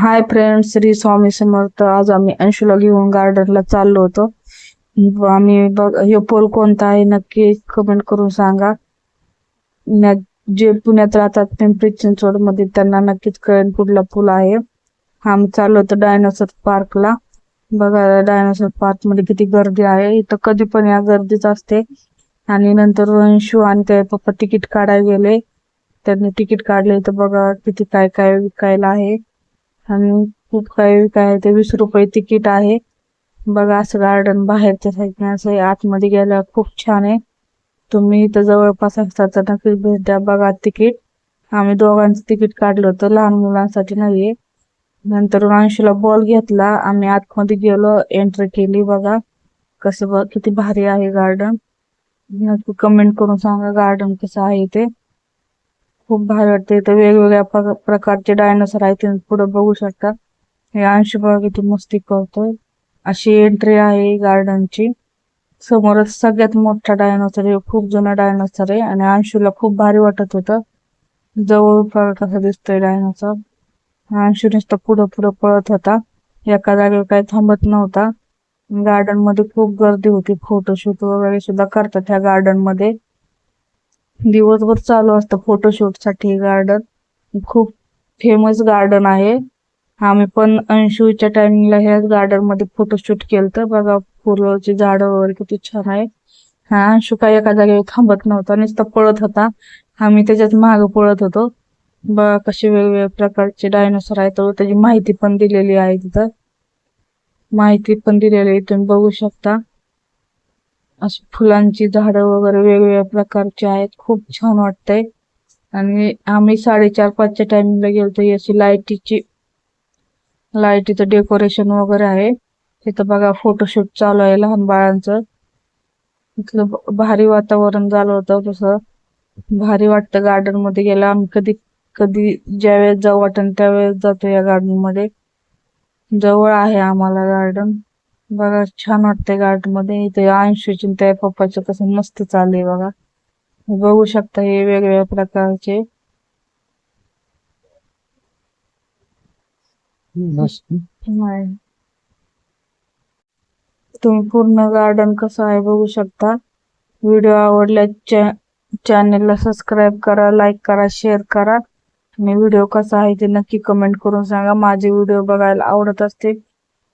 Hi friends, Shri Swami Samarth. आज आम्ही अंशूला घेऊन गार्डनला चाललो होतो. आम्ही बघ हे पोल कोणता आहे नक्की कमेंट करून सांगा. जे पुण्यात राहतात पिंपरी चिंचवड मध्ये त्यांना नक्कीच कळेल कुठला पूल आहे. आम्ही चाललो होतो डायनासोर पार्कला. बघा डायनासोर पार्क मध्ये किती गर्दी आहे. इथं कधी पण या गर्दीच असते. आणि नंतर अंशू आणि ते पप्पा तिकीट काढायला गेले. त्यांनी तिकीट काढले तर बघा किती काय काय विकायला आहे. आणि खूप काही काय आहे ते 20 रुपये तिकीट आहे. बघा असं गार्डन बाहेरच्या साईडने असं आतमध्ये गेल्यावर खूप छान आहे. तुम्ही इथं जवळपास असता तर नक्कीच भेट द्या. बघा तिकीट आम्ही दोघांचं तिकीट काढलं होतं, लहान मुलांसाठी नाहीये. नंतर अंशूला बॉल घेतला, आम्ही आतमध्ये गेलो, एंट्री केली. बघा कसं किती भारी आहे गार्डन. नक्की कमेंट करून सांगा गार्डन कसं आहे ते. खूप भारी वाटते. इथे वेगवेगळ्या प्रकारचे डायनोसर आहेत. तुम्ही पुढे बघू शकता. हे अंशू बघा किती मस्ती करतोय. अशी एंट्री आहे गार्डनची. समोरच सगळ्यात मोठा डायनोसर आहे. खूप जुना डायनोसर आहे आणि अंशूला खूप भारी वाटत होतं. जवळ बघा कसा दिसतोय डायनोसर. अंशू नुसतं पुढं पुढं पळत होता, एका जागेवर काही थांबत नव्हता. गार्डन मध्ये खूप गर्दी होती. फोटोशूट वगैरे सुद्धा करतात ह्या गार्डन मध्ये. दिवसभर चालू असतं फोटोशूट साठी. गार्डन खूप फेमस गार्डन आहे. आम्ही पण अंशूच्या टाइमिंगला ह्याच गार्डन मध्ये फोटोशूट केलं. बघा फुलाची झाडं वगैरे किती छान आहे. हा अंशू काय एका जागेवर थांबत नव्हता, नुसता पळत होता. आम्ही त्याच्यात मागे पळत होतो. बघा कसे वेगवेगळ्या प्रकारचे डायनोसर आहेत. त्याची माहिती पण दिलेली आहे तिथं. माहिती पण दिलेली आहे, तुम्ही बघू शकता. अशी फुलांची झाडं वगैरे वेगवेगळ्या प्रकारची आहेत. खूप छान वाटतंय. आणि आम्ही 4:30-5च्या टाइमिंगला गेलतो. अशी लाईटीचं डेकोरेशन वगैरे आहे तिथं. बघा फोटोशूट चालू आहे लहान बाळांचं. इथलं भारी वातावरण झालं होतं. तसं भारी वाटतं गार्डन मध्ये गेला. आम्ही कधी कधी ज्यावेळेस जाऊ वाटन त्यावेळेस जातो या गार्डन मध्ये. जवळ आहे आम्हाला गार्डन. बघा छान वाटतंय गार्डन मध्ये. इथे अंशूची त्या पप्पाचं कसं मस्त चाललंय बघा. बघू शकता हे वेगवेगळ्या प्रकारचे. तुम्ही पूर्ण गार्डन कसं आहे बघू शकता. व्हिडिओ आवडल्यास चॅनेलला सबस्क्राईब करा, लाईक करा, शेअर करा. आणि व्हिडिओ कसा आहे ते नक्की कमेंट करून सांगा. माझे व्हिडिओ बघायला आवडत असते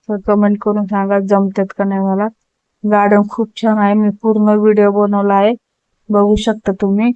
तर कमेंट करून सांगा जमतात का नाही मला. गार्डन खूप छान आहे. मी पूर्ण व्हिडिओ बनवला आहे, बघू शकता तुम्ही.